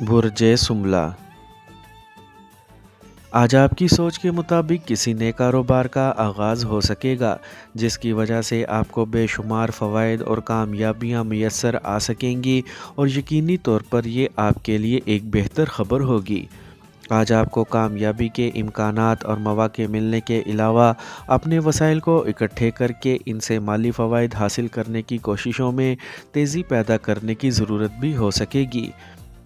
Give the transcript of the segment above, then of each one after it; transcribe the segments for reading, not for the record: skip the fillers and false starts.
برج سملہ، آج آپ کی سوچ کے مطابق کسی نئے کاروبار کا آغاز ہو سکے گا، جس کی وجہ سے آپ کو بے شمار فوائد اور کامیابیاں میسر آ سکیں گی، اور یقینی طور پر یہ آپ کے لیے ایک بہتر خبر ہوگی۔ آج آپ کو کامیابی کے امکانات اور مواقع ملنے کے علاوہ اپنے وسائل کو اکٹھے کر کے ان سے مالی فوائد حاصل کرنے کی کوششوں میں تیزی پیدا کرنے کی ضرورت بھی ہو سکے گی۔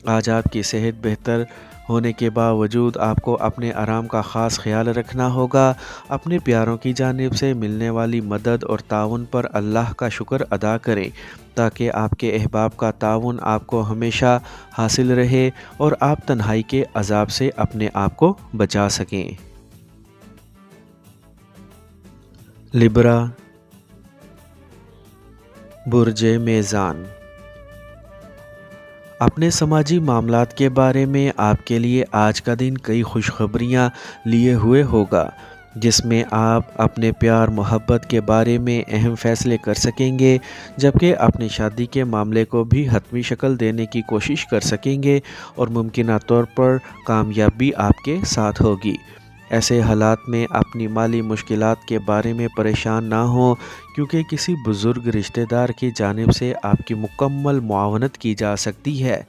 آج آپ کی صحت بہتر ہونے کے باوجود آپ کو اپنے آرام کا خاص خیال رکھنا ہوگا۔ اپنے پیاروں کی جانب سے ملنے والی مدد اور تعاون پر اللہ کا شکر ادا کریں، تاکہ آپ کے احباب کا تعاون آپ کو ہمیشہ حاصل رہے اور آپ تنہائی کے عذاب سے اپنے آپ کو بچا سکیں۔ لبرا، برج میزان، اپنے سماجی معاملات کے بارے میں آپ کے لیے آج کا دن کئی خوشخبریاں لیے ہوئے ہوگا، جس میں آپ اپنے پیار محبت کے بارے میں اہم فیصلے کر سکیں گے، جبکہ اپنی شادی کے معاملے کو بھی حتمی شکل دینے کی کوشش کر سکیں گے اور ممکنہ طور پر کامیابی آپ کے ساتھ ہوگی۔ ایسے حالات میں اپنی مالی مشکلات کے بارے میں پریشان نہ ہوں، کیونکہ کسی بزرگ رشتہ دار کی جانب سے آپ کی مکمل معاونت کی جا سکتی ہے۔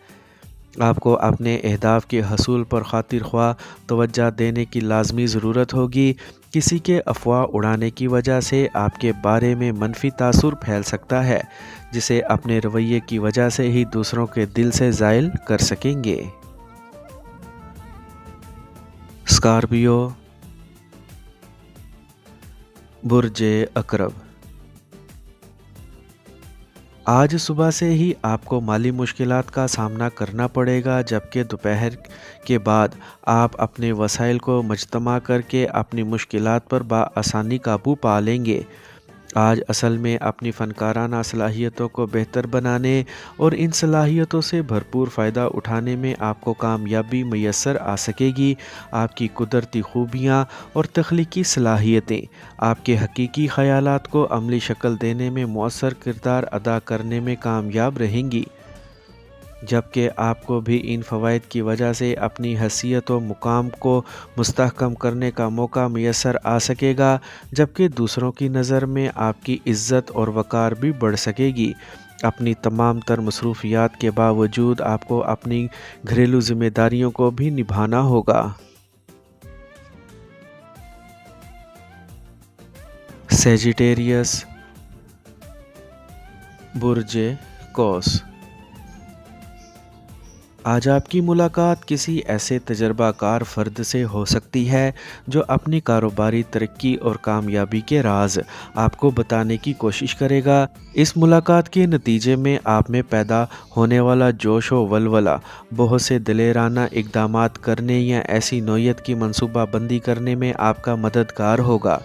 آپ کو اپنے اہداف کے حصول پر خاطر خواہ توجہ دینے کی لازمی ضرورت ہوگی۔ کسی کے افواہ اڑانے کی وجہ سے آپ کے بارے میں منفی تاثر پھیل سکتا ہے، جسے اپنے رویے کی وجہ سے ہی دوسروں کے دل سے زائل کر سکیں گے۔ اسکارپیو، برج عقرب، آج صبح سے ہی آپ کو مالی مشکلات کا سامنا کرنا پڑے گا، جبکہ دوپہر کے بعد آپ اپنے وسائل کو مجتمع کر کے اپنی مشکلات پر بآسانی قابو پا لیں گے۔ آج اصل میں اپنی فنکارانہ صلاحیتوں کو بہتر بنانے اور ان صلاحیتوں سے بھرپور فائدہ اٹھانے میں آپ کو کامیابی میسر آ سکے گی۔ آپ کی قدرتی خوبیاں اور تخلیقی صلاحیتیں آپ کے حقیقی خیالات کو عملی شکل دینے میں مؤثر کردار ادا کرنے میں کامیاب رہیں گی، جبکہ آپ کو بھی ان فوائد کی وجہ سے اپنی حیثیت و مقام کو مستحکم کرنے کا موقع میسر آ سکے گا، جبکہ دوسروں کی نظر میں آپ کی عزت اور وقار بھی بڑھ سکے گی۔ اپنی تمام تر مصروفیات کے باوجود آپ کو اپنی گھریلو ذمہ داریوں کو بھی نبھانا ہوگا۔ سیجیٹیریس، برج قوس، آج آپ کی ملاقات کسی ایسے تجربہ کار فرد سے ہو سکتی ہے جو اپنی کاروباری ترقی اور کامیابی کے راز آپ کو بتانے کی کوشش کرے گا۔ اس ملاقات کے نتیجے میں آپ میں پیدا ہونے والا جوش و ولولہ بہت سے دلیرانہ اقدامات کرنے یا ایسی نوعیت کی منصوبہ بندی کرنے میں آپ کا مددگار ہوگا۔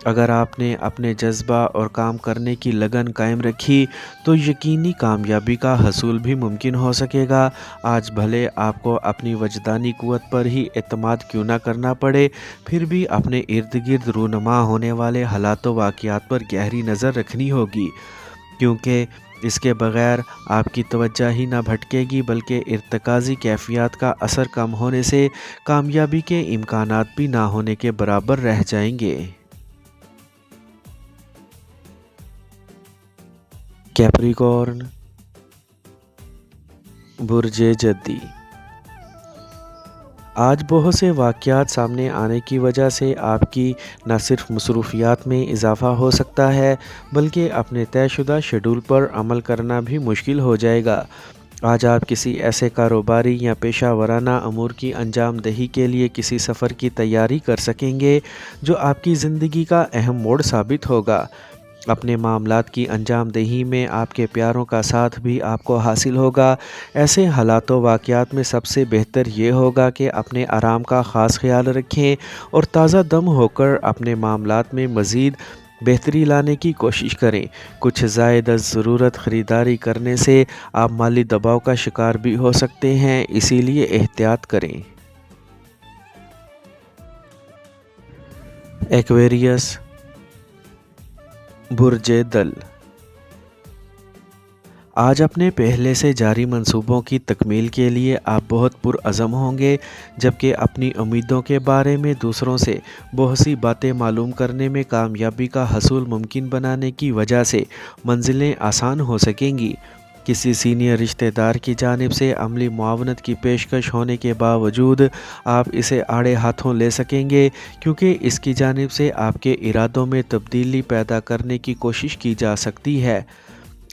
اگر آپ نے اپنے جذبہ اور کام کرنے کی لگن قائم رکھی تو یقینی کامیابی کا حصول بھی ممکن ہو سکے گا۔ آج بھلے آپ کو اپنی وجدانی قوت پر ہی اعتماد کیوں نہ کرنا پڑے، پھر بھی اپنے ارد گرد رونما ہونے والے حالات و واقعات پر گہری نظر رکھنی ہوگی، کیونکہ اس کے بغیر آپ کی توجہ ہی نہ بھٹکے گی، بلکہ ارتکازی کیفیات کا اثر کم ہونے سے کامیابی کے امکانات بھی نہ ہونے کے برابر رہ جائیں گے۔ کیپریکارن، برج جدی، آج بہت سے واقعات سامنے آنے کی وجہ سے آپ کی نہ صرف مصروفیات میں اضافہ ہو سکتا ہے، بلکہ اپنے طے شدہ شیڈول پر عمل کرنا بھی مشکل ہو جائے گا۔ آج آپ کسی ایسے کاروباری یا پیشہ ورانہ امور کی انجام دہی کے لیے کسی سفر کی تیاری کر سکیں گے جو آپ کی زندگی کا اہم موڑ ثابت ہوگا۔ اپنے معاملات کی انجام دہی میں آپ کے پیاروں کا ساتھ بھی آپ کو حاصل ہوگا۔ ایسے حالات و واقعات میں سب سے بہتر یہ ہوگا کہ اپنے آرام کا خاص خیال رکھیں اور تازہ دم ہو کر اپنے معاملات میں مزید بہتری لانے کی کوشش کریں۔ کچھ زائد از ضرورت خریداری کرنے سے آپ مالی دباؤ کا شکار بھی ہو سکتے ہیں، اسی لیے احتیاط کریں۔ ایکویریس، برج دل، آج اپنے پہلے سے جاری منصوبوں کی تکمیل کے لیے آپ بہت پرعزم ہوں گے، جبکہ اپنی امیدوں کے بارے میں دوسروں سے بہت سی باتیں معلوم کرنے میں کامیابی کا حصول ممکن بنانے کی وجہ سے منزلیں آسان ہو سکیں گی۔ کسی سینئر رشتہ دار کی جانب سے عملی معاونت کی پیشکش ہونے کے باوجود آپ اسے آڑے ہاتھوں لے سکیں گے، کیونکہ اس کی جانب سے آپ کے ارادوں میں تبدیلی پیدا کرنے کی کوشش کی جا سکتی ہے۔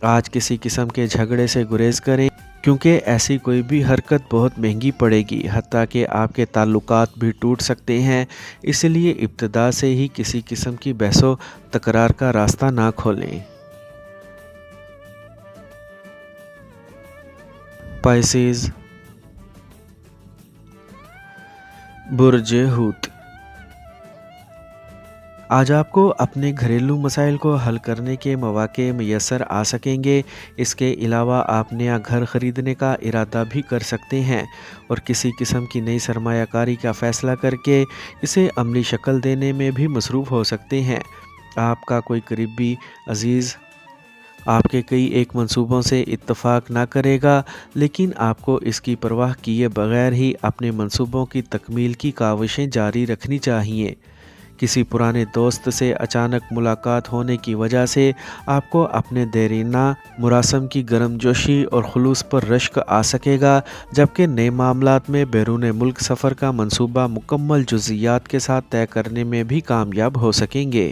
آج کسی قسم کے جھگڑے سے گریز کریں، کیونکہ ایسی کوئی بھی حرکت بہت مہنگی پڑے گی، حتیٰ کہ آپ کے تعلقات بھی ٹوٹ سکتے ہیں۔ اس لیے ابتدا سے ہی کسی قسم کی بحث و تکرار کا راستہ نہ کھولیں۔ پائسیز، برج حوت، آج آپ کو اپنے گھریلو مسائل کو حل کرنے کے مواقع میسر آ سکیں گے۔ اس کے علاوہ آپ نیا گھر خریدنے کا ارادہ بھی کر سکتے ہیں اور کسی قسم کی نئی سرمایہ کاری کا فیصلہ کر کے اسے عملی شکل دینے میں بھی مصروف ہو سکتے ہیں۔ آپ کا کوئی قریبی عزیز آپ کے کئی ایک منصوبوں سے اتفاق نہ کرے گا، لیکن آپ کو اس کی پرواہ کیے بغیر ہی اپنے منصوبوں کی تکمیل کی کاوشیں جاری رکھنی چاہیے۔ کسی پرانے دوست سے اچانک ملاقات ہونے کی وجہ سے آپ کو اپنے دیرینہ مراسم کی گرم جوشی اور خلوص پر رشک آ سکے گا، جبکہ نئے معاملات میں بیرون ملک سفر کا منصوبہ مکمل جزئیات کے ساتھ طے کرنے میں بھی کامیاب ہو سکیں گے۔